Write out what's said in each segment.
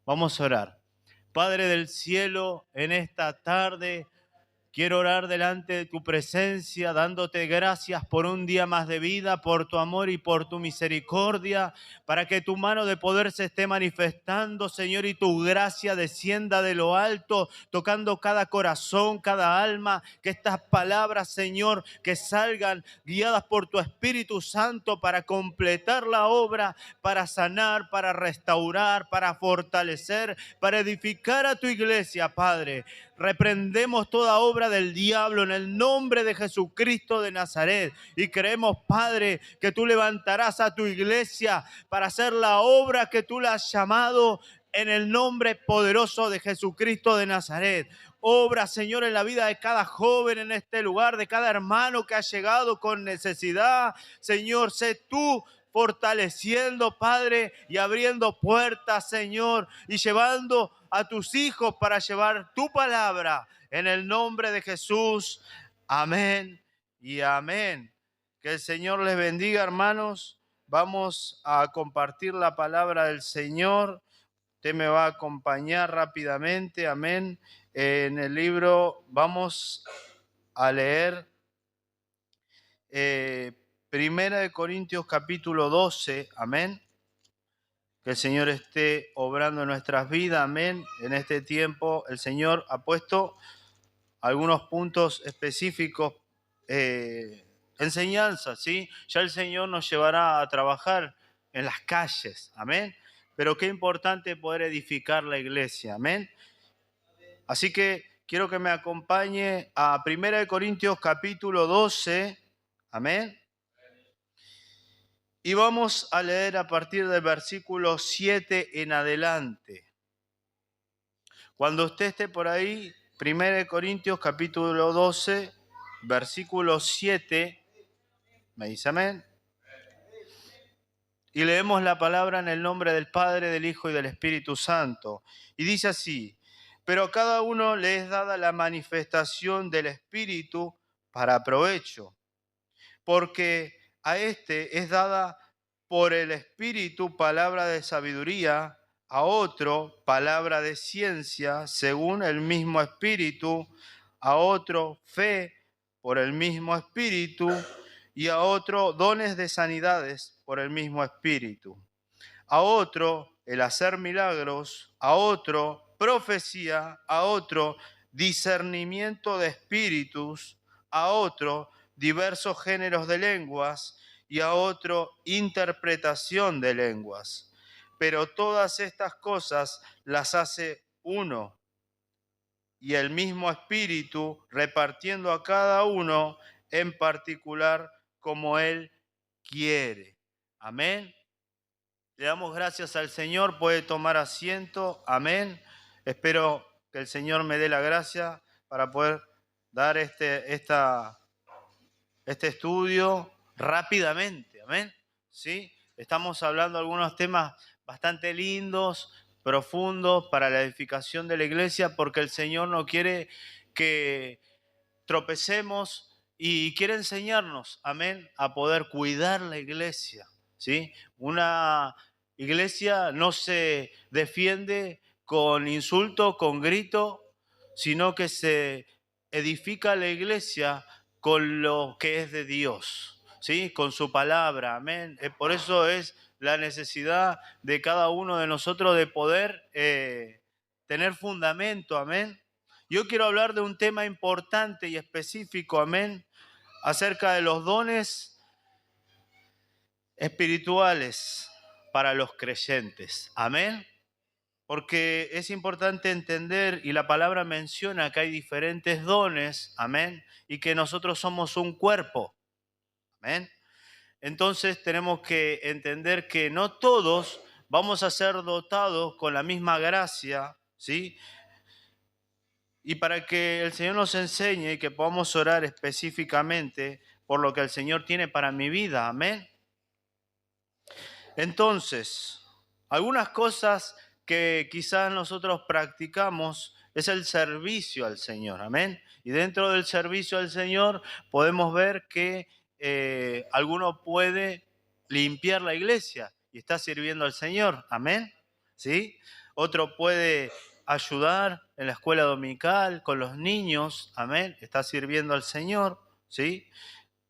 Vamos a orar. Padre del cielo, en esta tarde quiero orar delante de tu presencia, dándote gracias por un día más de vida, por tu amor y por tu misericordia, para que tu mano de poder se esté manifestando, Señor, y tu gracia descienda de lo alto, tocando cada corazón, cada alma, que estas palabras, Señor, que salgan guiadas por tu Espíritu Santo para completar la obra, para sanar, para restaurar, para fortalecer, para edificar a tu iglesia, Padre. Reprendemos toda obra del diablo en el nombre de Jesucristo de Nazaret y creemos, Padre, que tú levantarás a tu iglesia para hacer la obra que tú la has llamado en el nombre poderoso de Jesucristo de Nazaret. Obra, Señor, en la vida de cada joven en este lugar, de cada hermano que ha llegado con necesidad. Señor, sé tú fortaleciendo, Padre, y abriendo puertas, Señor, y llevando a tus hijos para llevar tu palabra. En el nombre de Jesús, amén y amén. Que el Señor les bendiga, hermanos. Vamos a compartir la palabra del Señor. Usted me va a acompañar rápidamente, amén. En el libro vamos a leer Primera de Corintios capítulo 12, amén. Que el Señor esté obrando en nuestras vidas, amén. En este tiempo el Señor ha puesto algunos puntos específicos, enseñanzas, ¿sí? Ya el Señor nos llevará a trabajar en las calles, amén. Pero qué importante poder edificar la iglesia, amén. Así que quiero que me acompañe a 1 Corintios capítulo 12, amén. Y vamos a leer a partir del versículo 7 en adelante. Cuando usted esté por ahí, 1 Corintios capítulo 12, versículo 7, me dice amén. Y leemos la palabra en el nombre del Padre, del Hijo y del Espíritu Santo. Y dice así: pero a cada uno le es dada la manifestación del Espíritu para provecho, porque a este es dada por el Espíritu palabra de sabiduría, a otro palabra de ciencia según el mismo Espíritu, a otro fe por el mismo Espíritu, y a otro dones de sanidades por el mismo Espíritu, a otro el hacer milagros, a otro profecía, a otro discernimiento de espíritus, a otro diversos géneros de lenguas y a otro interpretación de lenguas. Pero todas estas cosas las hace uno, y el mismo Espíritu repartiendo a cada uno en particular como Él quiere. Amén. Le damos gracias al Señor, puede tomar asiento, amén. Espero que el Señor me dé la gracia para poder dar este estudio rápidamente, amén. ¿Sí? Estamos hablando de algunos temas bastante lindos, profundos para la edificación de la iglesia, porque el Señor no quiere que tropecemos y quiere enseñarnos, amén, a poder cuidar la iglesia, ¿sí? Una iglesia no se defiende con insulto, con grito, sino que se edifica la iglesia con lo que es de Dios, ¿sí? Con su palabra, amén. Por eso es la necesidad de cada uno de nosotros de poder tener fundamento, amén. Yo quiero hablar de un tema importante y específico, amén, acerca de los dones espirituales para los creyentes, amén. Porque es importante entender, y la palabra menciona que hay diferentes dones, amén, y que nosotros somos un cuerpo, amén. Entonces tenemos que entender que no todos vamos a ser dotados con la misma gracia, ¿sí? Y para que el Señor nos enseñe y que podamos orar específicamente por lo que el Señor tiene para mi vida, amén. Entonces, algunas cosas que quizás nosotros practicamos es el servicio al Señor, amén. Y dentro del servicio al Señor podemos ver que alguno puede limpiar la iglesia y está sirviendo al Señor, amén. ¿Sí? Otro puede ayudar en la escuela dominical con los niños, amén, está sirviendo al Señor, ¿sí?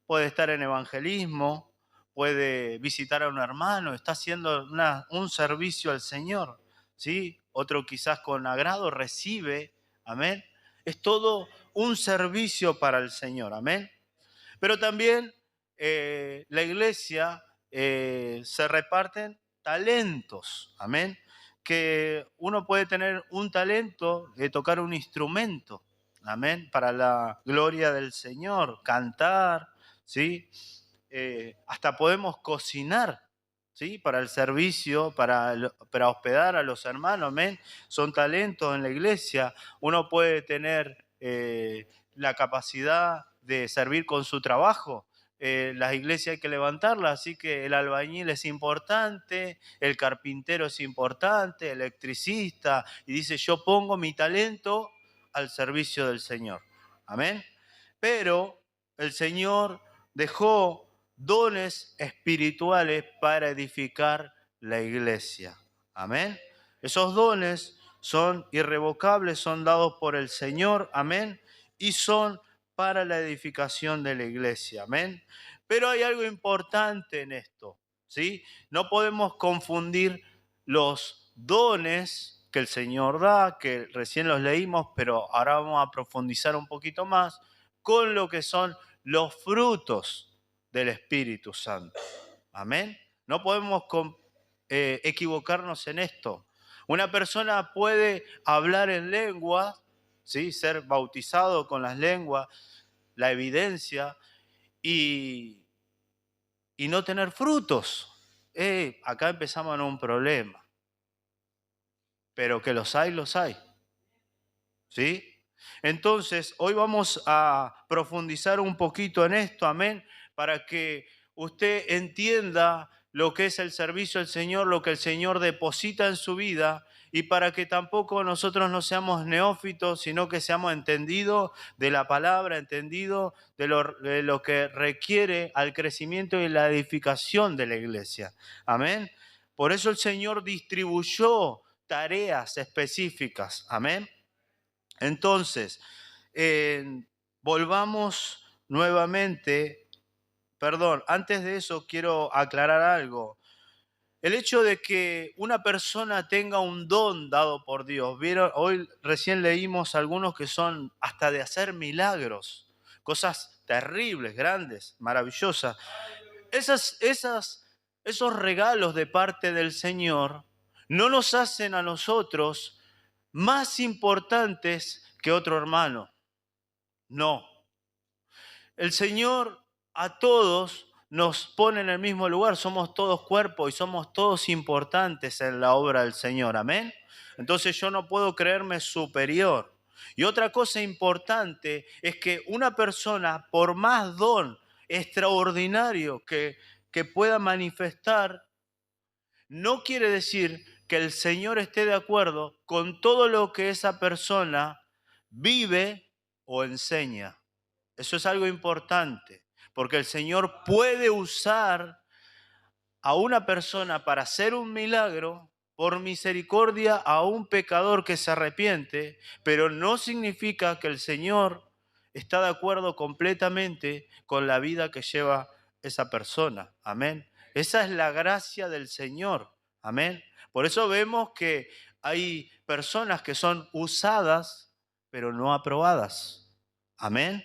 Puede estar en evangelismo, puede visitar a un hermano, está haciendo un servicio al Señor, ¿sí? Otro quizás con agrado recibe, amén. Es todo un servicio para el Señor, amén. Pero también la iglesia se reparten talentos, amén. Que uno puede tener un talento de tocar un instrumento, amén, para la gloria del Señor, cantar, ¿sí? Hasta podemos cocinar, ¿sí? Para el servicio, para hospedar a los hermanos, amén. Son talentos en la iglesia. Uno puede tener la capacidad de servir con su trabajo. Las iglesias hay que levantarlas, así que el albañil es importante, el carpintero es importante, el electricista, y dice, yo pongo mi talento al servicio del Señor. Amén. Pero el Señor dejó dones espirituales para edificar la iglesia. Amén. Esos dones son irrevocables, son dados por el Señor. Amén. Y son para la edificación de la iglesia. Amén. Pero hay algo importante en esto, ¿sí? No podemos confundir los dones que el Señor da, que recién los leímos, pero ahora vamos a profundizar un poquito más, con lo que son los frutos del Espíritu Santo. Amén. No podemos equivocarnos en esto. Una persona puede hablar en lengua, ¿sí? Ser bautizado con las lenguas, la evidencia, y no tener frutos. Acá empezamos en un problema. Pero que los hay, los hay. ¿Sí? Entonces, hoy vamos a profundizar un poquito en esto, amén, para que usted entienda lo que es el servicio al Señor, lo que el Señor deposita en su vida, y para que tampoco nosotros no seamos neófitos, sino que seamos entendidos de la palabra, entendidos de lo que requiere al crecimiento y la edificación de la iglesia. Amén. Por eso el Señor distribuyó tareas específicas. Amén. Entonces, volvamos nuevamente, perdón, antes de eso quiero aclarar algo. El hecho de que una persona tenga un don dado por Dios, ¿vieron? Hoy recién leímos algunos que son hasta de hacer milagros, cosas terribles, grandes, maravillosas. Esos regalos de parte del Señor no nos hacen a nosotros más importantes que otro hermano. No. El Señor a todos nos pone en el mismo lugar. Somos todos cuerpo y somos todos importantes en la obra del Señor. Amén. Entonces yo no puedo creerme superior. Y otra cosa importante es que una persona, por más don extraordinario que pueda manifestar, no quiere decir que el Señor esté de acuerdo con todo lo que esa persona vive o enseña. Eso es algo importante, porque el Señor puede usar a una persona para hacer un milagro por misericordia a un pecador que se arrepiente, pero no significa que el Señor está de acuerdo completamente con la vida que lleva esa persona. Amén. Esa es la gracia del Señor. Amén. Por eso vemos que hay personas que son usadas, pero no aprobadas. Amén.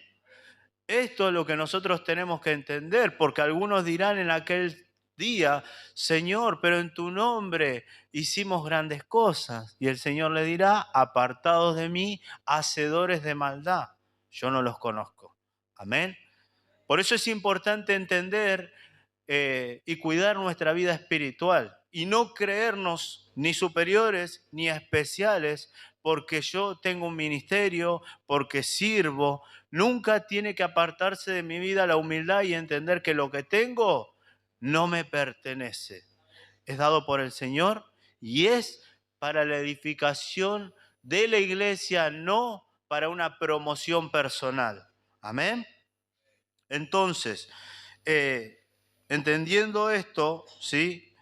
Esto es lo que nosotros tenemos que entender, porque algunos dirán en aquel día, Señor, pero en tu nombre hicimos grandes cosas. Y el Señor le dirá, apartados de mí, hacedores de maldad. Yo no los conozco. Amén. Por eso es importante entender y cuidar nuestra vida espiritual y no creernos ni superiores ni especiales porque yo tengo un ministerio, porque sirvo. Nunca tiene que apartarse de mi vida la humildad y entender que lo que tengo no me pertenece. Es dado por el Señor y es para la edificación de la iglesia, no para una promoción personal. Amén. Entonces, entendiendo esto, ¿sí?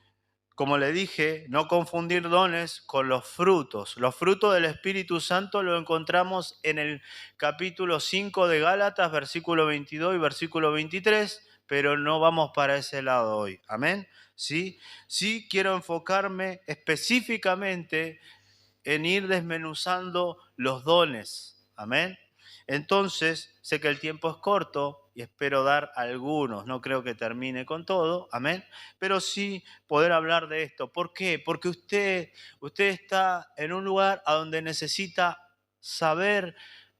como le dije, no confundir dones con los frutos. Los frutos del Espíritu Santo lo encontramos en el capítulo 5 de Gálatas, versículo 22 y versículo 23, pero no vamos para ese lado hoy. Amén. Sí quiero enfocarme específicamente en ir desmenuzando los dones. Amén. Entonces, sé que el tiempo es corto y espero dar algunos. No creo que termine con todo. Amén. Pero sí poder hablar de esto. ¿Por qué? Porque usted está en un lugar a donde necesita saber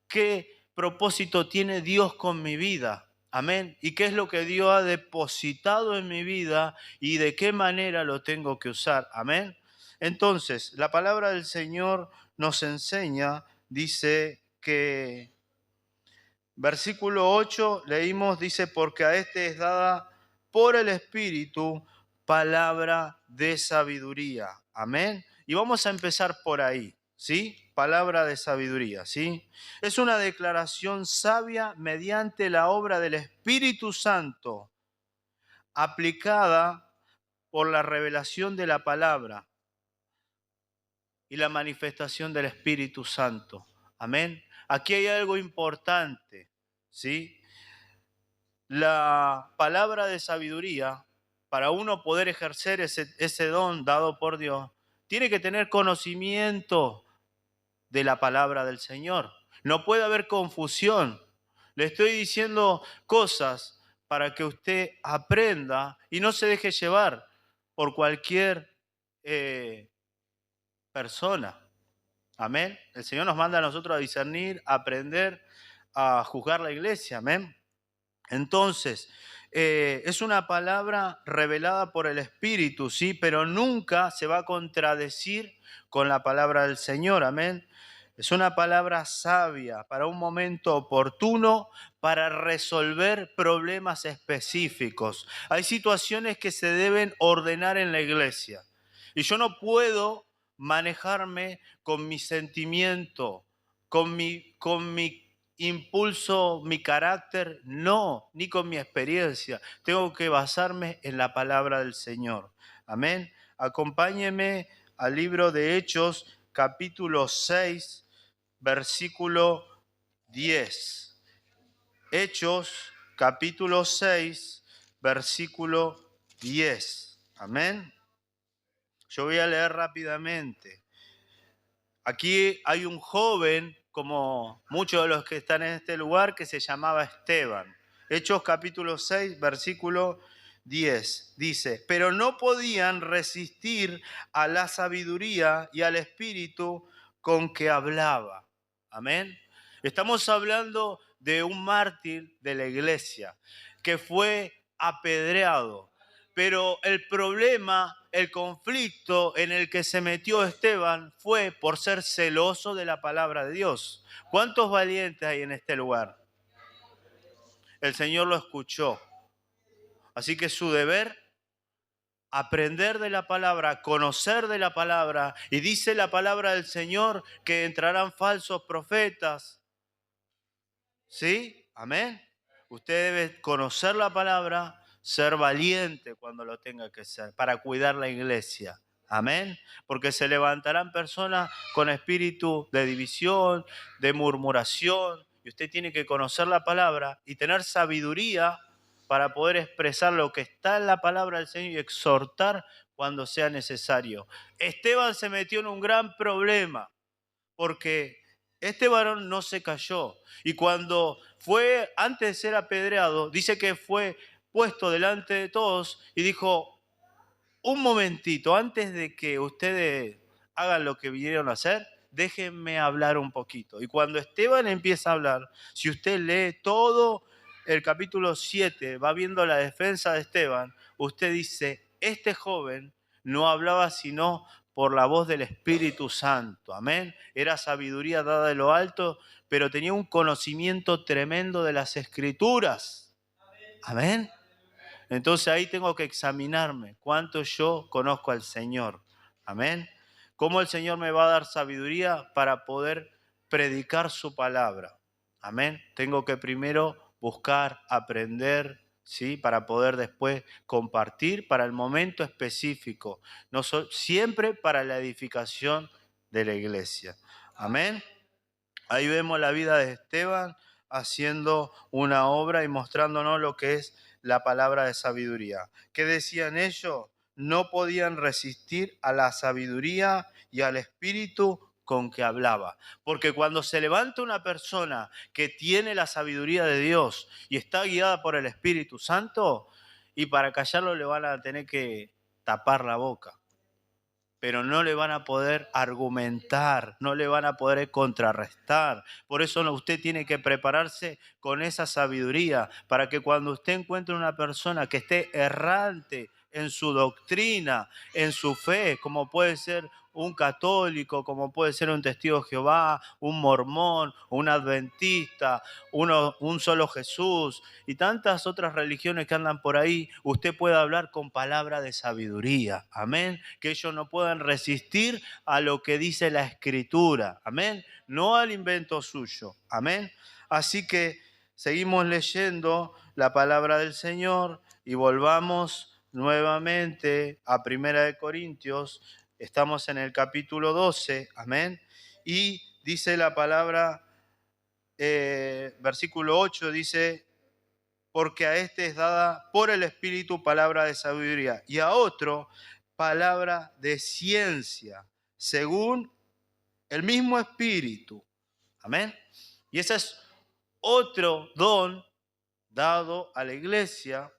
qué propósito tiene Dios con mi vida. Amén. Y qué es lo que Dios ha depositado en mi vida y de qué manera lo tengo que usar. Amén. Entonces, la palabra del Señor nos enseña, dice que, versículo 8, leímos, dice, porque a este es dada por el Espíritu palabra de sabiduría. Amén. Y vamos a empezar por ahí, ¿sí? Palabra de sabiduría, ¿sí? Es una declaración sabia mediante la obra del Espíritu Santo, aplicada por la revelación de la palabra y la manifestación del Espíritu Santo. Amén. Aquí hay algo importante, ¿sí? La palabra de sabiduría, para uno poder ejercer ese don dado por Dios, tiene que tener conocimiento de la palabra del Señor. No puede haber confusión. Le estoy diciendo cosas para que usted aprenda y no se deje llevar por cualquier persona. Amén. El Señor nos manda a nosotros a discernir, a aprender, a juzgar la iglesia. Amén. Entonces, es una palabra revelada por el Espíritu, ¿sí? Pero nunca se va a contradecir con la palabra del Señor. Amén. Es una palabra sabia para un momento oportuno, para resolver problemas específicos. Hay situaciones que se deben ordenar en la iglesia. Y yo no puedo manejarme con mi sentimiento, con mi impulso, mi carácter, no, ni con mi experiencia. Tengo que basarme en la palabra del Señor. Amén. Acompáñeme al libro de Hechos, capítulo 6, versículo 10. Hechos, capítulo 6, versículo 10. Amén. Yo voy a leer rápidamente. Aquí hay un joven, como muchos de los que están en este lugar, que se llamaba Esteban. Hechos capítulo 6, versículo 10. Dice, pero no podían resistir a la sabiduría y al espíritu con que hablaba. Amén. Estamos hablando de un mártir de la iglesia que fue apedreado. Pero el problema, el conflicto en el que se metió Esteban fue por ser celoso de la palabra de Dios. ¿Cuántos valientes hay en este lugar? El Señor lo escuchó. Así que su deber, aprender de la palabra, conocer de la palabra. Y dice la palabra del Señor que entrarán falsos profetas. ¿Sí? Amén. Usted debe conocer la palabra, ser valiente cuando lo tenga que ser, para cuidar la iglesia. Amén. Porque se levantarán personas con espíritu de división, de murmuración. Y usted tiene que conocer la palabra y tener sabiduría para poder expresar lo que está en la palabra del Señor y exhortar cuando sea necesario. Esteban se metió en un gran problema porque este varón no se cayó. Y cuando fue, antes de ser apedreado, dice que fue puesto delante de todos y dijo, un momentito, antes de que ustedes hagan lo que vinieron a hacer, déjenme hablar un poquito. Y cuando Esteban empieza a hablar, si usted lee todo el capítulo 7, va viendo la defensa de Esteban, usted dice, este joven no hablaba sino por la voz del Espíritu Santo. Amén. Era sabiduría dada de lo alto, pero tenía un conocimiento tremendo de las Escrituras. Amén. Entonces ahí tengo que examinarme cuánto yo conozco al Señor. Amén. Cómo el Señor me va a dar sabiduría para poder predicar su palabra. Amén. Tengo que primero buscar, aprender, ¿sí? Para poder después compartir para el momento específico, no siempre para la edificación de la iglesia. Amén. Ahí vemos la vida de Esteban haciendo una obra y mostrándonos lo que es la palabra de sabiduría. ¿Qué decían ellos? No podían resistir a la sabiduría y al espíritu con que hablaba. Porque cuando se levanta una persona que tiene la sabiduría de Dios y está guiada por el Espíritu Santo, y para callarlo le van a tener que tapar la boca, pero no le van a poder argumentar, no le van a poder contrarrestar. Por eso usted tiene que prepararse con esa sabiduría, para que cuando usted encuentre una persona que esté errante en su doctrina, en su fe, como puede ser un católico, como puede ser un testigo de Jehová, un mormón, un adventista, un solo Jesús y tantas otras religiones que andan por ahí, usted puede hablar con palabra de sabiduría, amén, que ellos no puedan resistir a lo que dice la Escritura, amén, no al invento suyo, amén. Así que seguimos leyendo la palabra del Señor y volvamos nuevamente a 1 Corintios. Estamos en el capítulo 12, amén. Y dice la palabra, versículo 8, dice, porque a este es dada por el Espíritu palabra de sabiduría y a otro palabra de ciencia, según el mismo Espíritu. Amén. Y ese es otro don dado a la iglesia,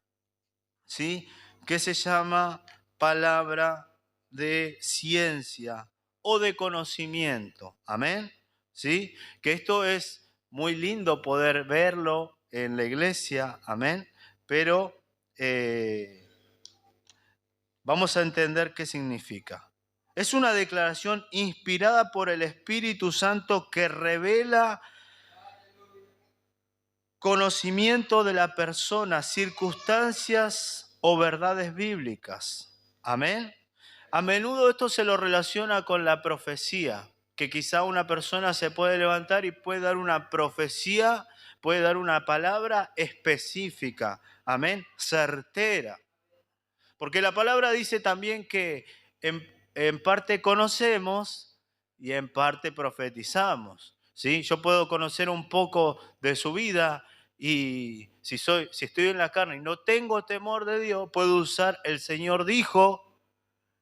¿sí? Que se llama palabra de ciencia o de conocimiento. Amén. ¿Sí? Que esto es muy lindo poder verlo en la iglesia. Amén. Pero vamos a entender qué significa. Es una declaración inspirada por el Espíritu Santo que revela conocimiento de la persona, circunstancias o verdades bíblicas. Amén. A menudo esto se lo relaciona con la profecía, que quizá una persona se puede levantar y puede dar una profecía, puede dar una palabra específica, amén, certera. Porque la palabra dice también que en parte conocemos y en parte profetizamos, ¿sí? Yo puedo conocer un poco de su vida y si estoy en la carne y no tengo temor de Dios, puedo usar el Señor dijo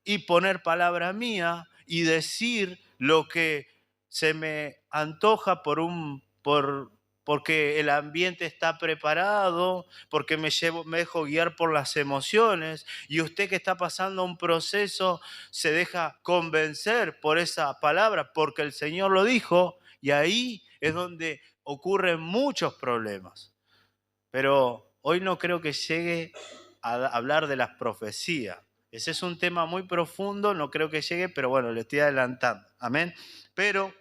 y poner palabra mía y decir lo que se me antoja porque el ambiente está preparado, porque me dejo guiar por las emociones, y usted que está pasando un proceso se deja convencer por esa palabra, porque el Señor lo dijo, y ahí es donde ocurren muchos problemas. Pero hoy no creo que llegue a hablar de las profecías. Ese es un tema muy profundo, no creo que llegue, pero bueno, le estoy adelantando. Amén. Pero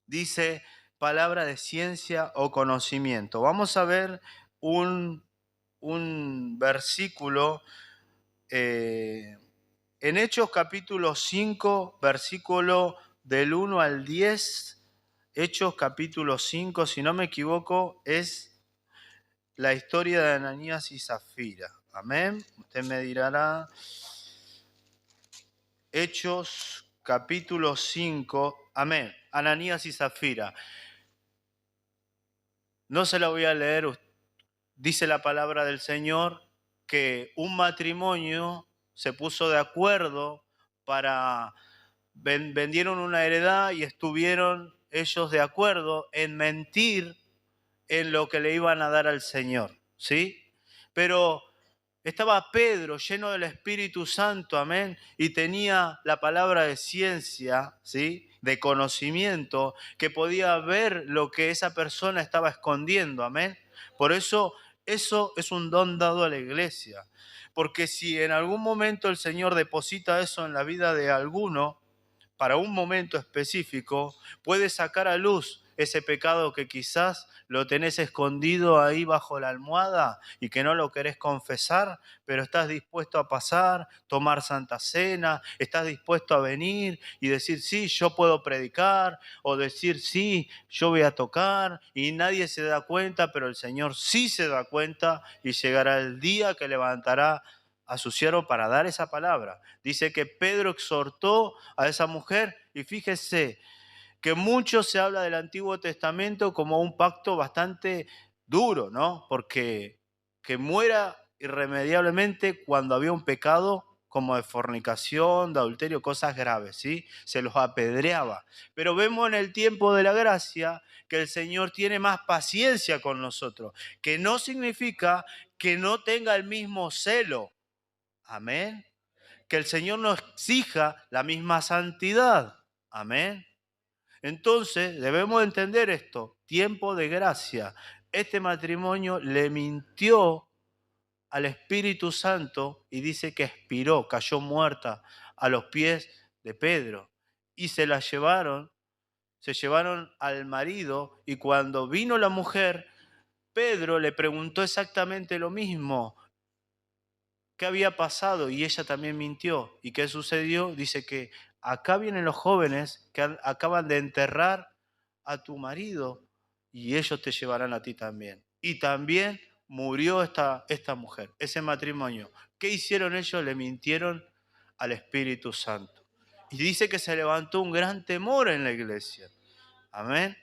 dice palabra de ciencia o conocimiento. Vamos a ver un versículo en Hechos capítulo 5, versículo del 1 al 10. Hechos capítulo 5, si no me equivoco, es la historia de Ananías y Zafira. Amén. Usted me dirá. Hechos capítulo 5. Amén. Ananías y Zafira. No se la voy a leer. Dice la palabra del Señor que un matrimonio se puso de acuerdo para... vendieron una heredad y estuvieron ellos de acuerdo en mentir en lo que le iban a dar al Señor, ¿sí? Pero estaba Pedro lleno del Espíritu Santo, amén, y tenía la palabra de ciencia, ¿sí? De conocimiento, que podía ver lo que esa persona estaba escondiendo, amén. Por eso es un don dado a la iglesia, porque si en algún momento el Señor deposita eso en la vida de alguno, para un momento específico, puede sacar a luz ese pecado que quizás lo tenés escondido ahí bajo la almohada y que no lo querés confesar, pero estás dispuesto a pasar, tomar Santa Cena, estás dispuesto a venir y decir, sí, yo puedo predicar, o decir, sí, yo voy a tocar, y nadie se da cuenta, pero el Señor sí se da cuenta, y llegará el día que levantará a su siervo para dar esa palabra. Dice que Pedro exhortó a esa mujer, y fíjese que mucho se habla del Antiguo Testamento como un pacto bastante duro, ¿no? Porque que muera irremediablemente cuando había un pecado como de fornicación, de adulterio, cosas graves, ¿sí? Se los apedreaba. Pero vemos en el tiempo de la gracia que el Señor tiene más paciencia con nosotros, que no significa que no tenga el mismo celo. Amén. Que el Señor nos exija la misma santidad. Amén. Entonces debemos entender esto, tiempo de gracia. Este matrimonio le mintió al Espíritu Santo y dice que expiró, cayó muerta a los pies de Pedro. Y se llevaron al marido, y cuando vino la mujer, Pedro le preguntó exactamente lo mismo. ¿Qué había pasado? Y ella también mintió. ¿Y qué sucedió? Dice que acá vienen los jóvenes que acaban de enterrar a tu marido y ellos te llevarán a ti también. Y también murió esta mujer, ese matrimonio. ¿Qué hicieron ellos? Le mintieron al Espíritu Santo. Y dice que se levantó un gran temor en la iglesia. Amén.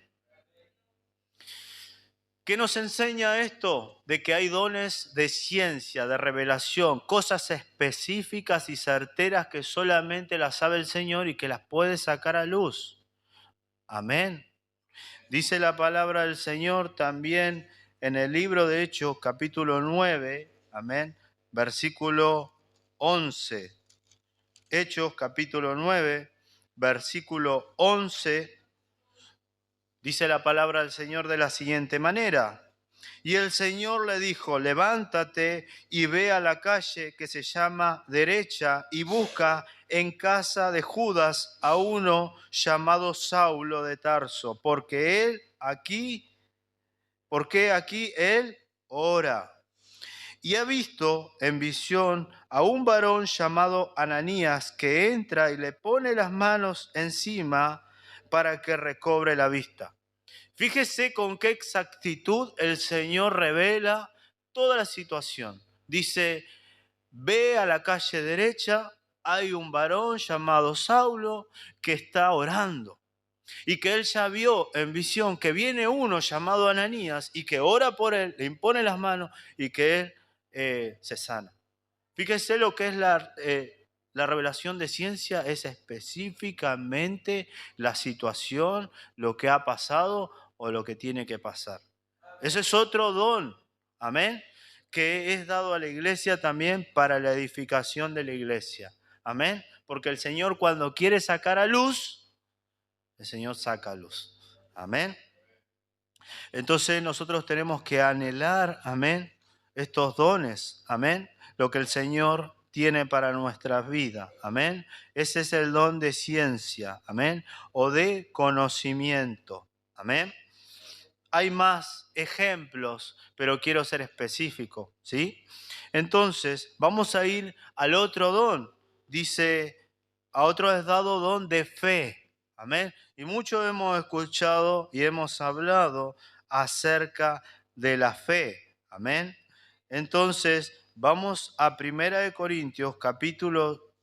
¿Qué nos enseña esto? De que hay dones de ciencia, de revelación, cosas específicas y certeras que solamente las sabe el Señor y que las puede sacar a luz. Amén. Dice la palabra del Señor también en el libro de Hechos, capítulo 9, amén, versículo 11. Hechos, capítulo 9, versículo 11, dice la palabra del Señor de la siguiente manera. Y el Señor le dijo, levántate y ve a la calle que se llama Derecha y busca en casa de Judas a uno llamado Saulo de Tarso, porque aquí él ora. Y ha visto en visión a un varón llamado Ananías que entra y le pone las manos encima para que recobre la vista. Fíjese con qué exactitud el Señor revela toda la situación. Dice, ve a la calle derecha, hay un varón llamado Saulo que está orando. Y que él ya vio en visión que viene uno llamado Ananías y que ora por él, le impone las manos y que él se sana. Fíjese lo que es la revelación de ciencia, es específicamente la situación, lo que ha pasado o lo que tiene que pasar. Ese es otro don, amén, que es dado a la iglesia también para la edificación de la iglesia. Amén, porque el Señor cuando quiere sacar a luz, el Señor saca a luz. Amén. Entonces nosotros tenemos que anhelar, amén, estos dones, amén, lo que el Señor tiene para nuestras vidas, amén. Ese es el don de ciencia, amén, o de conocimiento, amén. Hay más ejemplos, pero quiero ser específico, ¿sí? Entonces, vamos a ir al otro don. Dice, a otro es dado don de fe, amén. Y mucho hemos escuchado y hemos hablado acerca de la fe, amén. Entonces, vamos a 1 Corintios, capítulo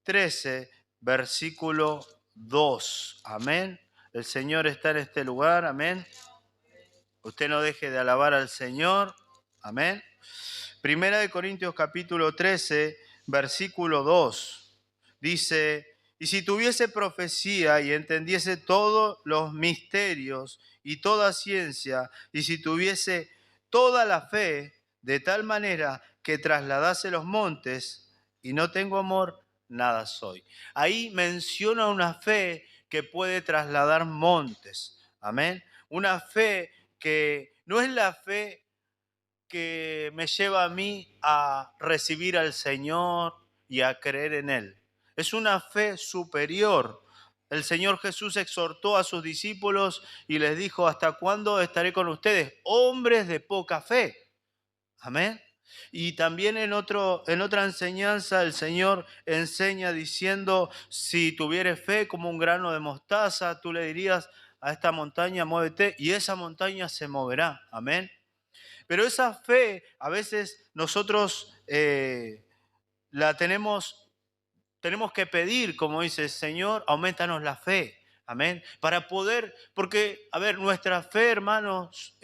13, versículo 2, amén. El Señor está en este lugar, amén. Usted no deje de alabar al Señor. Amén. 1 Corintios capítulo 13, versículo 2. Dice, y si tuviese profecía y entendiese todos los misterios y toda ciencia, y si tuviese toda la fe, de tal manera que trasladase los montes, y no tengo amor, nada soy. Ahí menciona una fe que puede trasladar montes. Amén. Una fe que no es la fe que me lleva a mí a recibir al Señor y a creer en Él. Es una fe superior, el Señor Jesús exhortó a sus discípulos y les dijo, ¿hasta cuándo estaré con ustedes? Hombres de poca fe. Amén. Y también en otra enseñanza el Señor enseña diciendo, si tuvieres fe como un grano de mostaza, tú le dirías a esta montaña, muévete, y esa montaña se moverá. Amén. Pero esa fe, a veces nosotros la tenemos que pedir, como dice, Señor, aumentanos la fe. Amén. Para poder, porque, a ver, nuestra fe, hermanos,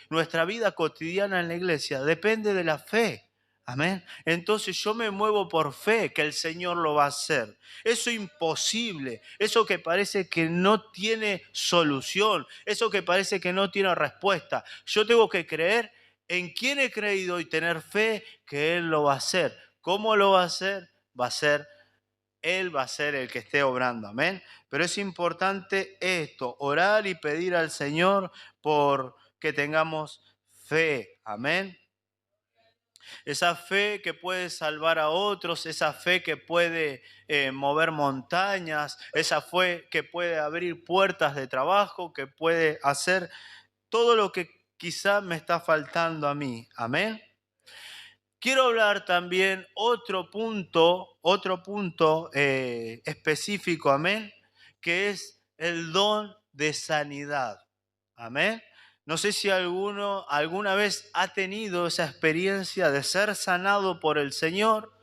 nuestra vida cotidiana en la iglesia depende de la fe. Amén. Entonces yo me muevo por fe que el Señor lo va a hacer. Eso imposible, eso que parece que no tiene solución, eso que parece que no tiene respuesta. Yo tengo que creer en quién he creído y tener fe que Él lo va a hacer. ¿Cómo lo va a hacer? Él va a ser el que esté obrando, amén. Pero es importante esto, orar y pedir al Señor por que tengamos fe, amén. Esa fe que puede salvar a otros, esa fe que puede mover montañas, esa fe que puede abrir puertas de trabajo, que puede hacer todo lo que quizá me está faltando a mí, amén. Quiero hablar también otro punto específico, amén, que es el don de sanidad, amén. No sé si alguna vez ha tenido esa experiencia de ser sanado por el Señor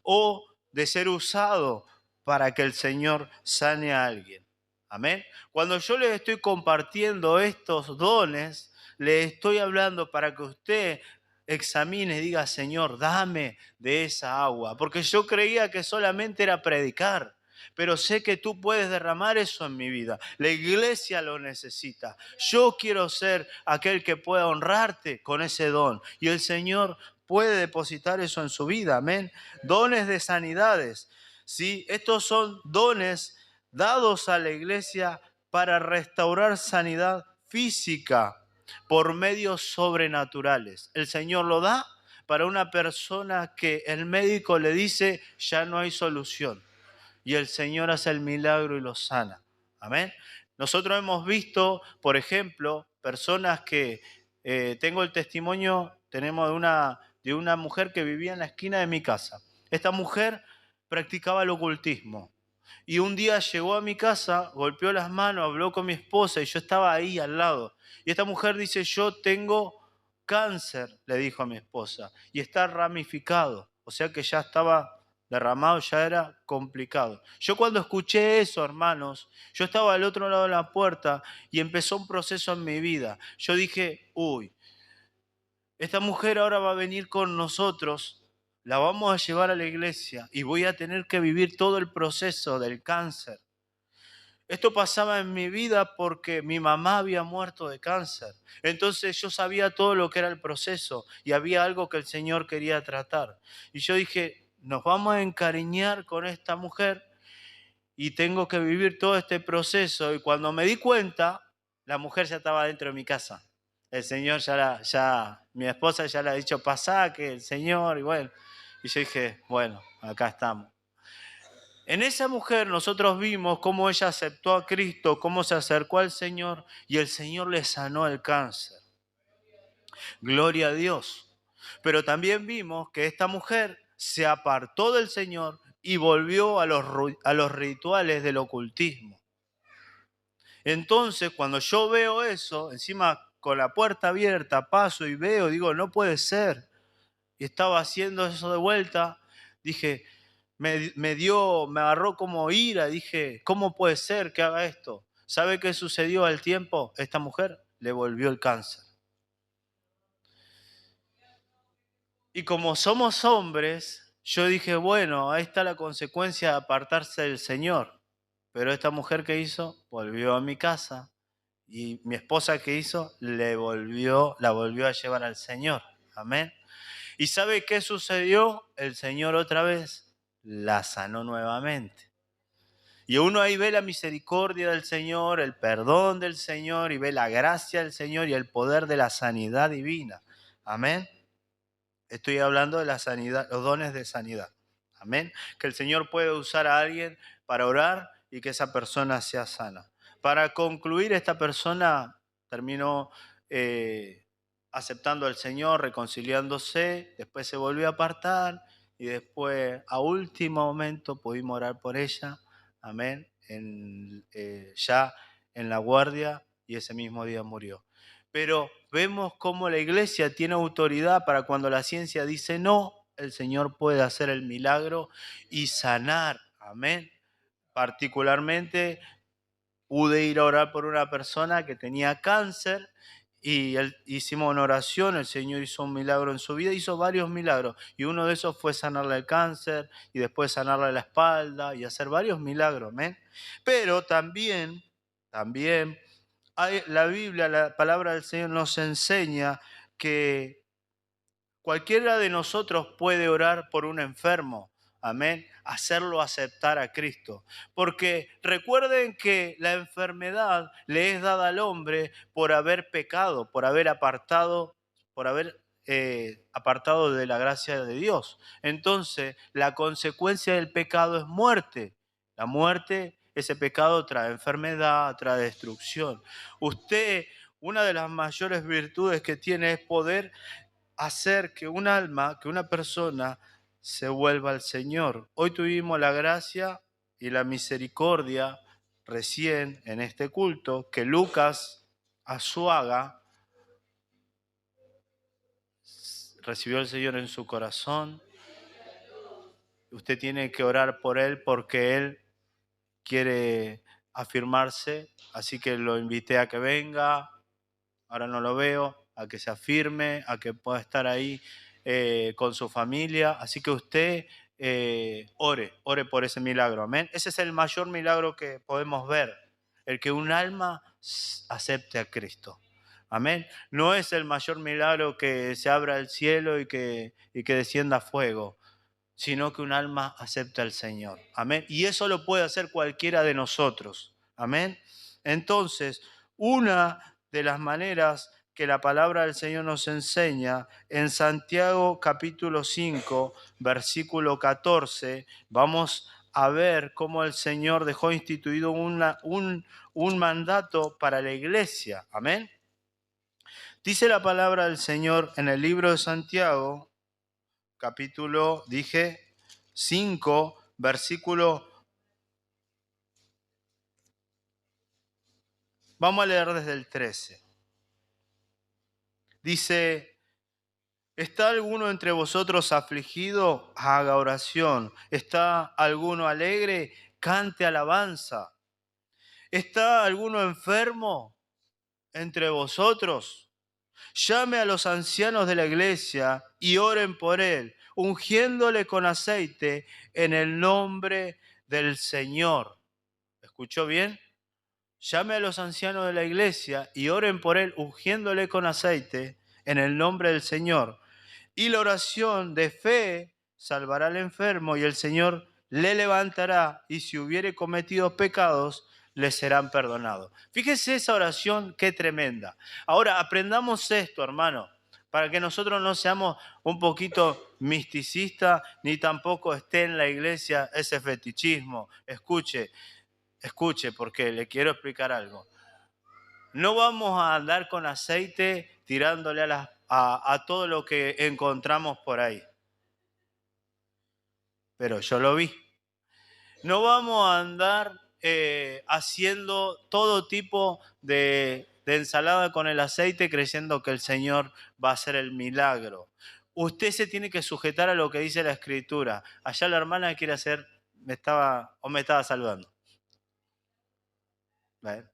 o de ser usado para que el Señor sane a alguien, amén. Cuando yo les estoy compartiendo estos dones, le estoy hablando para que usted examine y diga, Señor, dame de esa agua, porque yo creía que solamente era predicar, pero sé que tú puedes derramar eso en mi vida. La iglesia lo necesita. Yo quiero ser aquel que pueda honrarte con ese don, y el Señor puede depositar eso en su vida, amén. Dones de sanidades, ¿sí? Estos son dones dados a la iglesia para restaurar sanidad física por medios sobrenaturales. El Señor lo da para una persona que el médico le dice ya no hay solución, y el Señor hace el milagro y lo sana. Amén. Nosotros hemos visto, por ejemplo, personas que tengo el testimonio, tenemos de una mujer que vivía en la esquina de mi casa. Esta mujer practicaba el ocultismo. Y un día llegó a mi casa, golpeó las manos, habló con mi esposa y yo estaba ahí al lado. Y esta mujer dice, yo tengo cáncer, le dijo a mi esposa, y está ramificado. O sea que ya estaba derramado, ya era complicado. Yo cuando escuché eso, hermanos, yo estaba al otro lado de la puerta y empezó un proceso en mi vida. Yo dije, uy, esta mujer ahora va a venir con nosotros, la vamos a llevar a la iglesia y voy a tener que vivir todo el proceso del cáncer. Esto pasaba en mi vida porque mi mamá había muerto de cáncer. Entonces yo sabía todo lo que era el proceso y había algo que el Señor quería tratar. Y yo dije, nos vamos a encariñar con esta mujer y tengo que vivir todo este proceso. Y cuando me di cuenta, la mujer ya estaba dentro de mi casa. El Señor mi esposa ya le ha dicho, pasá, que el Señor, y bueno. Y yo dije, bueno, acá estamos. En esa mujer nosotros vimos cómo ella aceptó a Cristo, cómo se acercó al Señor y el Señor le sanó el cáncer. Gloria a Dios. Pero también vimos que esta mujer se apartó del Señor y volvió a los rituales del ocultismo. Entonces, cuando yo veo eso, encima con la puerta abierta, paso y veo, digo, no puede ser. Y estaba haciendo eso de vuelta, dije, me agarró como ira, dije, ¿cómo puede ser que haga esto? ¿Sabe qué sucedió al tiempo? Esta mujer le volvió el cáncer. Y como somos hombres, yo dije, bueno, ahí está la consecuencia de apartarse del Señor. Pero esta mujer, ¿qué hizo? Volvió a mi casa. Y mi esposa, ¿qué hizo? La volvió a llevar al Señor. Amén. ¿Y sabe qué sucedió? El Señor otra vez la sanó nuevamente. Y uno ahí ve la misericordia del Señor, el perdón del Señor, y ve la gracia del Señor y el poder de la sanidad divina. Amén. Estoy hablando de la sanidad, los dones de sanidad. Amén. Que el Señor puede usar a alguien para orar y que esa persona sea sana. Para concluir, esta persona terminó aceptando al Señor, reconciliándose, después se volvió a apartar y después a último momento pudimos orar por ella, amén, ya en la guardia, y ese mismo día murió. Pero vemos cómo la iglesia tiene autoridad para cuando la ciencia dice no, el Señor puede hacer el milagro y sanar, amén. Particularmente pude ir a orar por una persona que tenía cáncer y hicimos una oración, el Señor hizo un milagro en su vida, hizo varios milagros y uno de esos fue sanarle el cáncer y después sanarle la espalda y hacer varios milagros, amén. Pero también la Biblia, la palabra del Señor nos enseña que cualquiera de nosotros puede orar por un enfermo, amén, hacerlo aceptar a Cristo. Porque recuerden que la enfermedad le es dada al hombre por haber pecado, por haber apartado de la gracia de Dios. Entonces, la consecuencia del pecado es muerte. La muerte, ese pecado trae enfermedad, trae destrucción. Usted, una de las mayores virtudes que tiene es poder hacer que un alma, que una persona se vuelva al Señor. Hoy tuvimos la gracia y la misericordia recién en este culto que Lucas Azuaga recibió al Señor en su corazón. Usted tiene que orar por él porque él quiere afirmarse, así que lo invité a que venga. Ahora no lo veo, a que se afirme, a que pueda estar ahí con su familia. Así que usted ore por ese milagro, amén. Ese es el mayor milagro que podemos ver, el que un alma acepte a Cristo. Amén. No es el mayor milagro que se abra el cielo y que descienda fuego, sino que un alma acepte al Señor. Amén. Y eso lo puede hacer cualquiera de nosotros. Amén. Entonces, una de las maneras que la palabra del Señor nos enseña en Santiago capítulo 5, versículo 14, vamos a ver cómo el Señor dejó instituido un mandato para la iglesia. Amén. Dice la palabra del Señor en el libro de Santiago, capítulo, 5, versículo. Vamos a leer desde el 13. Dice: ¿está alguno entre vosotros afligido? Haga oración. ¿Está alguno alegre? Cante alabanza. ¿Está alguno enfermo entre vosotros? Llame a los ancianos de la iglesia y oren por él, ungiéndole con aceite en el nombre del Señor. ¿Escuchó bien? Llame a los ancianos de la iglesia y oren por él, ungiéndole con aceite en el nombre del Señor. Y la oración de fe salvará al enfermo y el Señor le levantará, y si hubiere cometido pecados, le serán perdonados. Fíjese esa oración, qué tremenda. Ahora, aprendamos esto, hermano, para que nosotros no seamos un poquito misticistas, ni tampoco esté en la iglesia ese fetichismo. Escuche, porque le quiero explicar algo. No vamos a andar con aceite tirándole a todo lo que encontramos por ahí. Pero yo lo vi. No vamos a andar haciendo todo tipo de ensalada con el aceite creyendo que el Señor va a hacer el milagro. Usted se tiene que sujetar a lo que dice la Escritura. Allá la hermana quiere hacer, me estaba saludando. ¿Ven?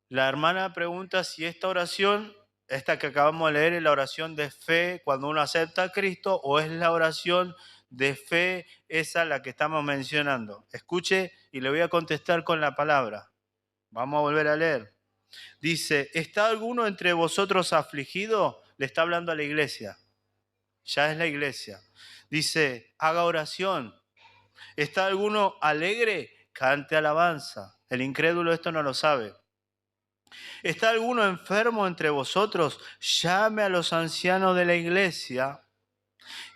La hermana pregunta si esta oración, esta que acabamos de leer, es la oración de fe cuando uno acepta a Cristo, o es la oración de fe esa la que estamos mencionando. Escuche y le voy a contestar con la palabra. Vamos a volver a leer. Dice: ¿está alguno entre vosotros afligido? Le está hablando a la iglesia. Ya es la iglesia. Dice: haga oración. ¿Está alguno alegre? Cante alabanza. El incrédulo esto no lo sabe. ¿Está alguno enfermo entre vosotros? Llame a los ancianos de la iglesia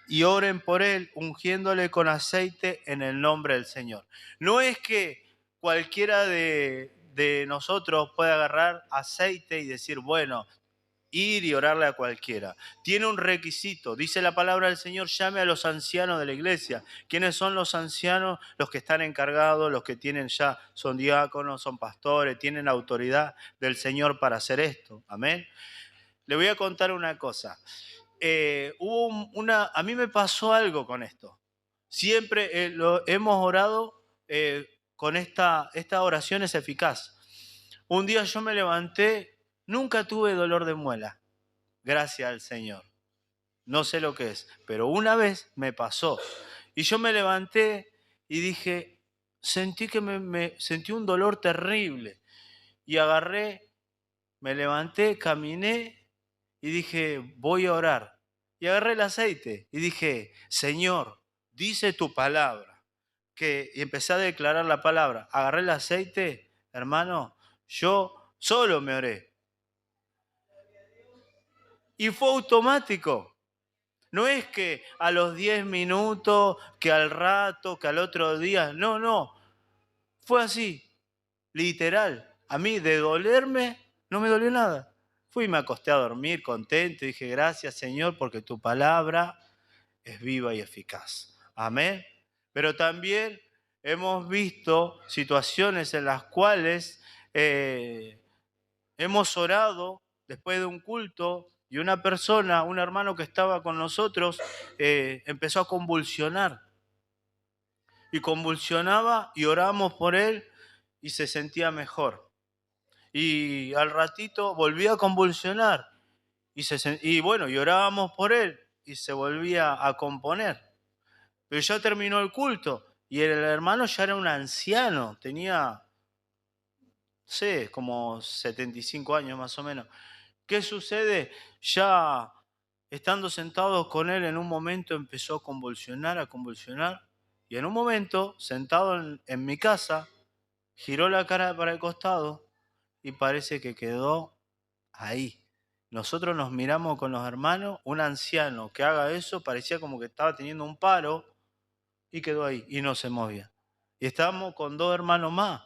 y oren por él, ungiéndole con aceite en el nombre del Señor. No es que cualquiera de nosotros pueda agarrar aceite y decir, bueno, ir y orarle a cualquiera. Tiene un requisito. Dice la palabra del Señor, llame a los ancianos de la iglesia. ¿Quiénes son los ancianos? Los que están encargados, los que tienen ya, son diáconos, son pastores, tienen autoridad del Señor para hacer esto. Amén. Le voy a contar una cosa. A mí me pasó algo con esto. Siempre hemos orado con esta oración es eficaz. Un día yo me levanté, nunca tuve dolor de muela, gracias al Señor. No sé lo que es, pero una vez me pasó. Y yo me levanté y dije, sentí que sentí un dolor terrible. Y agarré, me levanté, caminé y dije, voy a orar. Y agarré el aceite y dije, Señor, dice tu palabra. Y empecé a declarar la palabra. Agarré el aceite, hermano, yo solo me oré. Y fue automático. No es que a los 10 minutos, que al rato, que al otro día. No, no. Fue así, literal. A mí de dolerme, no me dolió nada. Fui y me acosté a dormir contento y dije, gracias Señor, porque tu palabra es viva y eficaz. Amén. Pero también hemos visto situaciones en las cuales hemos orado después de un culto y una persona, un hermano que estaba con nosotros, empezó a convulsionar. Y convulsionaba y oramos por él y se sentía mejor. Y al ratito volvía a convulsionar y bueno, y orábamos por él y se volvía a componer. Pero ya terminó el culto y el hermano ya era un anciano, tenía, no sé, como 75 años más o menos. ¿Qué sucede? Ya estando sentados con él, en un momento empezó a convulsionar, y en un momento, sentado en mi casa, giró la cara para el costado y parece que quedó ahí. Nosotros nos miramos con los hermanos, un anciano que haga eso parecía como que estaba teniendo un paro y quedó ahí y no se movía. Y estábamos con 2 hermanos más.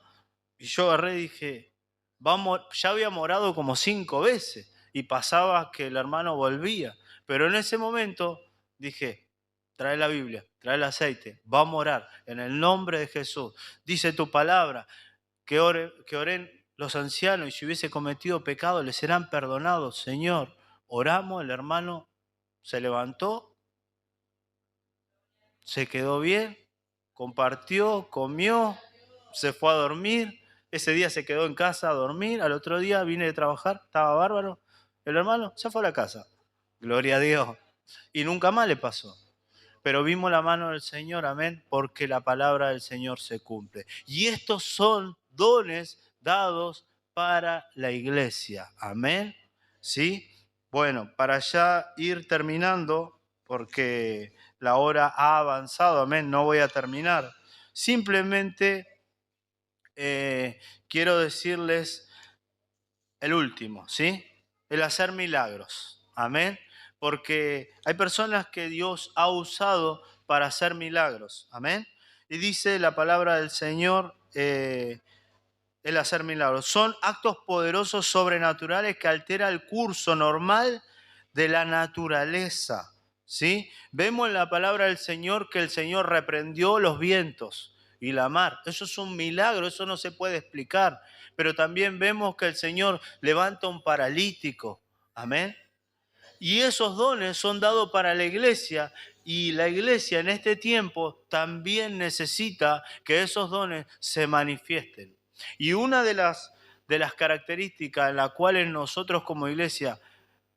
Y yo agarré y dije, vamos, ya había orado como 5 veces y pasaba que el hermano volvía. Pero en ese momento dije, trae la Biblia, trae el aceite, vamos a orar en el nombre de Jesús. Dice tu palabra, que oren los ancianos y si hubiese cometido pecado les serán perdonados. Señor, oramos, el hermano se levantó, se quedó bien, compartió, comió, se fue a dormir. Ese día se quedó en casa a dormir. Al otro día vine de trabajar, estaba bárbaro. El hermano se fue a la casa. Gloria a Dios. Y nunca más le pasó. Pero vimos la mano del Señor, amén, porque la palabra del Señor se cumple. Y estos son dones dados para la iglesia, amén. ¿Sí? Bueno, para ya ir terminando, porque la hora ha avanzado, amén, no voy a terminar. Simplemente quiero decirles el último, ¿sí? El hacer milagros, amén. Porque hay personas que Dios ha usado para hacer milagros, amén. Y dice la palabra del Señor, el hacer milagros. Son actos poderosos sobrenaturales que alteran el curso normal de la naturaleza, ¿sí? Vemos en la palabra del Señor que el Señor reprendió los vientos y la mar. Eso es un milagro, eso no se puede explicar. Pero también vemos que el Señor levanta un paralítico, amén. Y esos dones son dados para la iglesia y la iglesia en este tiempo también necesita que esos dones se manifiesten. Y una de las características en las cuales nosotros como iglesia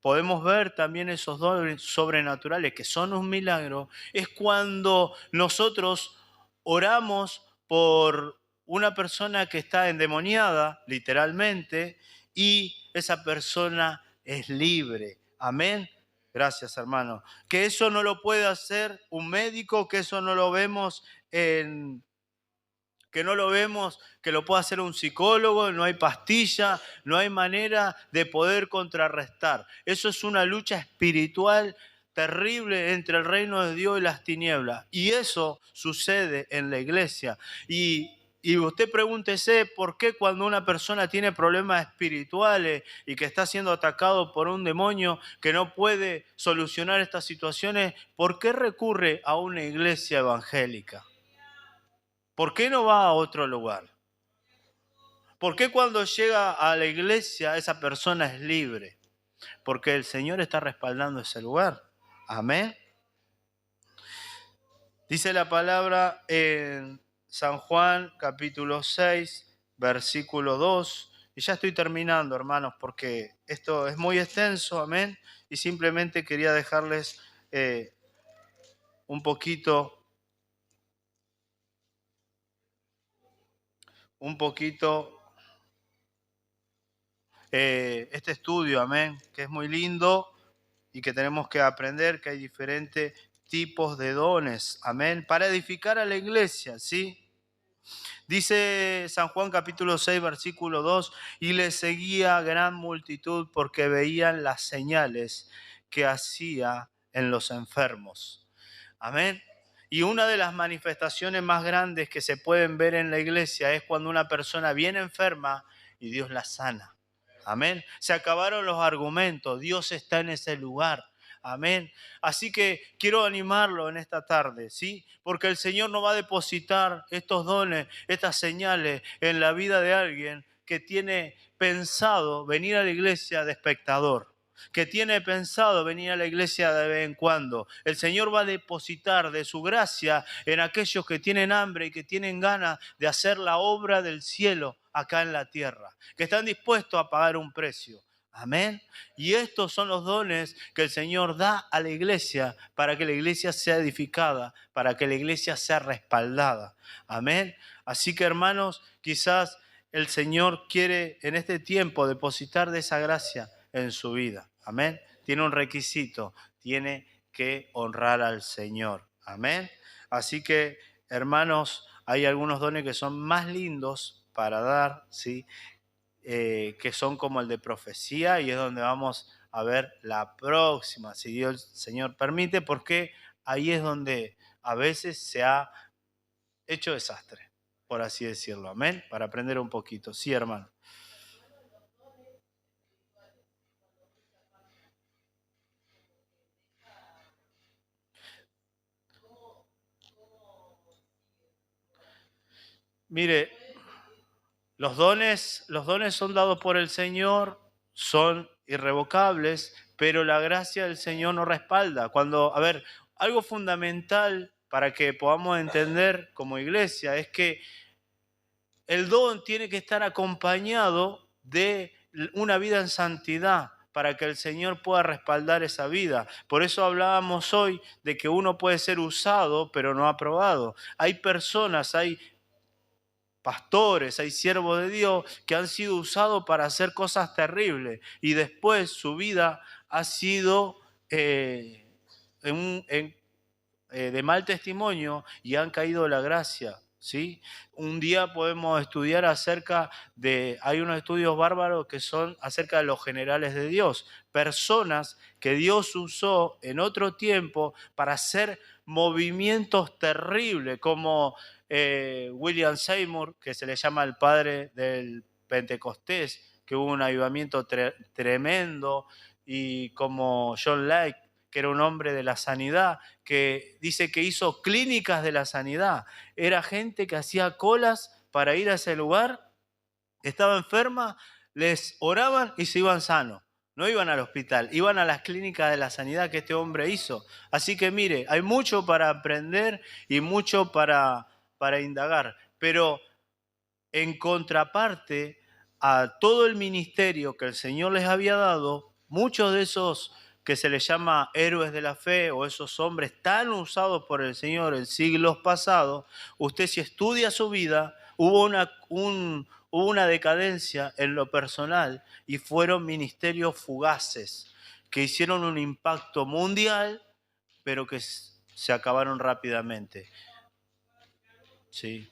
podemos ver también esos dones sobrenaturales que son un milagro, es cuando nosotros oramos por una persona que está endemoniada, literalmente, y esa persona es libre. Amén. Gracias, hermano. Que eso no lo puede hacer un médico, que eso no lo vemos en que no lo vemos, que lo pueda hacer un psicólogo, no hay pastilla, no hay manera de poder contrarrestar. Eso es una lucha espiritual terrible entre el reino de Dios y las tinieblas. Y eso sucede en la iglesia. Y usted pregúntese por qué cuando una persona tiene problemas espirituales y que está siendo atacado por un demonio que no puede solucionar estas situaciones, ¿por qué recurre a una iglesia evangélica? ¿Por qué no va a otro lugar? ¿Por qué cuando llega a la iglesia esa persona es libre? Porque el Señor está respaldando ese lugar. Amén. Dice la palabra en San Juan capítulo 6, versículo 2. Y ya estoy terminando, hermanos, porque esto es muy extenso, amén. Y simplemente quería dejarles un poquito este estudio, amén, que es muy lindo y que tenemos que aprender que hay diferentes tipos de dones, amén, para edificar a la iglesia, ¿sí? Dice San Juan capítulo 6, versículo 2, y le seguía gran multitud porque veían las señales que hacía en los enfermos. Amén. Y una de las manifestaciones más grandes que se pueden ver en la iglesia es cuando una persona viene enferma y Dios la sana. Amén. Se acabaron los argumentos. Dios está en ese lugar. Amén. Así que quiero animarlo en esta tarde, ¿sí? Porque el Señor no va a depositar estos dones, estas señales en la vida de alguien que tiene pensado venir a la iglesia de espectador, que tiene pensado venir a la iglesia de vez en cuando. El Señor va a depositar de su gracia en aquellos que tienen hambre y que tienen ganas de hacer la obra del cielo acá en la tierra, que están dispuestos a pagar un precio. Amén. Y estos son los dones que el Señor da a la iglesia para que la iglesia sea edificada, para que la iglesia sea respaldada. Amén. Así que, hermanos, quizás el Señor quiere en este tiempo depositar de esa gracia en su vida. Amén. Tiene un requisito, tiene que honrar al Señor. Amén. Así que, hermanos, hay algunos dones que son más lindos para dar, ¿sí? Que son como el de profecía, y es donde vamos a ver la próxima, si Dios, el Señor permite, porque ahí es donde a veces se ha hecho desastre, por así decirlo. Amén. Para aprender un poquito. Sí, hermano. Mire, los dones son dados por el Señor, son irrevocables, pero la gracia del Señor nos respalda. Algo fundamental para que podamos entender como iglesia es que el don tiene que estar acompañado de una vida en santidad para que el Señor pueda respaldar esa vida. Por eso hablábamos hoy de que uno puede ser usado, pero no aprobado. Hay personas, hay pastores, hay siervos de Dios que han sido usados para hacer cosas terribles y después su vida ha sido de mal testimonio y han caído de la gracia. ¿Sí? Un día podemos estudiar hay unos estudios bárbaros que son acerca de los generales de Dios, personas que Dios usó en otro tiempo para hacer movimientos terribles, como William Seymour, que se le llama el padre del Pentecostés, que hubo un avivamiento tremendo, y como John Lake, que era un hombre de la sanidad, que dice que hizo clínicas de la sanidad. Era gente que hacía colas para ir a ese lugar, estaba enferma, les oraban y se iban sanos. No iban al hospital, iban a las clínicas de la sanidad que este hombre hizo. Así que mire, hay mucho para aprender y mucho para indagar. Pero en contraparte a todo el ministerio que el Señor les había dado, muchos de esos que se les llama héroes de la fe o esos hombres tan usados por el Señor en siglos pasados, usted si estudia su vida, hubo una decadencia en lo personal y fueron ministerios fugaces que hicieron un impacto mundial, pero que se acabaron rápidamente. Sí.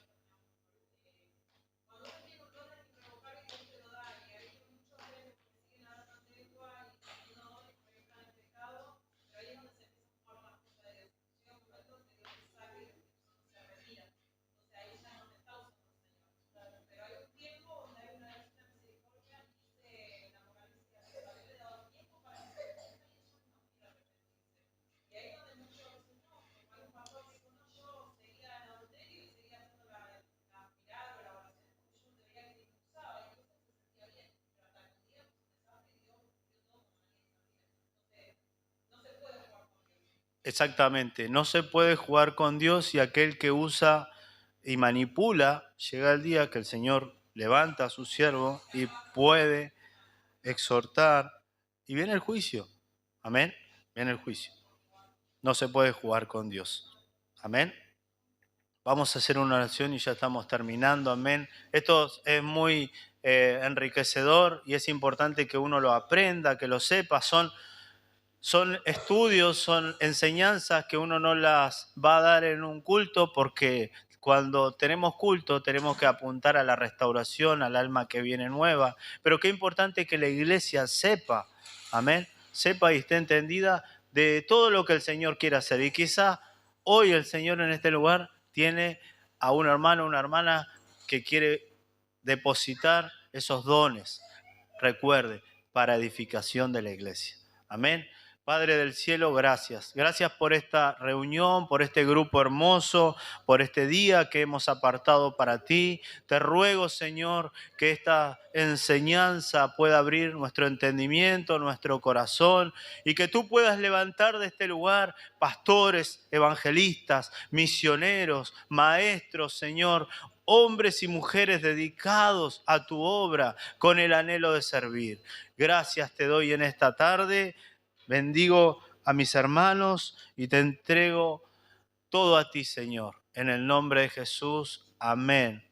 Exactamente, no se puede jugar con Dios y aquel que usa y manipula, llega el día que el Señor levanta a su siervo y puede exhortar y viene el juicio. Amén. Viene el juicio. No se puede jugar con Dios. Amén. Vamos a hacer una oración y ya estamos terminando. Amén. Esto es muy enriquecedor y es importante que uno lo aprenda, que lo sepa. Son estudios, son enseñanzas que uno no las va a dar en un culto, porque cuando tenemos culto tenemos que apuntar a la restauración, al alma que viene nueva. Pero qué importante que la iglesia sepa, amén, sepa y esté entendida de todo lo que el Señor quiere hacer. Y quizá hoy el Señor en este lugar tiene a un hermano, una hermana que quiere depositar esos dones, recuerde, para edificación de la iglesia. Amén. Padre del cielo, gracias. Gracias por esta reunión, por este grupo hermoso, por este día que hemos apartado para ti. Te ruego, Señor, que esta enseñanza pueda abrir nuestro entendimiento, nuestro corazón, y que tú puedas levantar de este lugar pastores, evangelistas, misioneros, maestros, Señor, hombres y mujeres dedicados a tu obra con el anhelo de servir. Gracias te doy en esta tarde. Bendigo a mis hermanos y te entrego todo a ti, Señor. En el nombre de Jesús. Amén.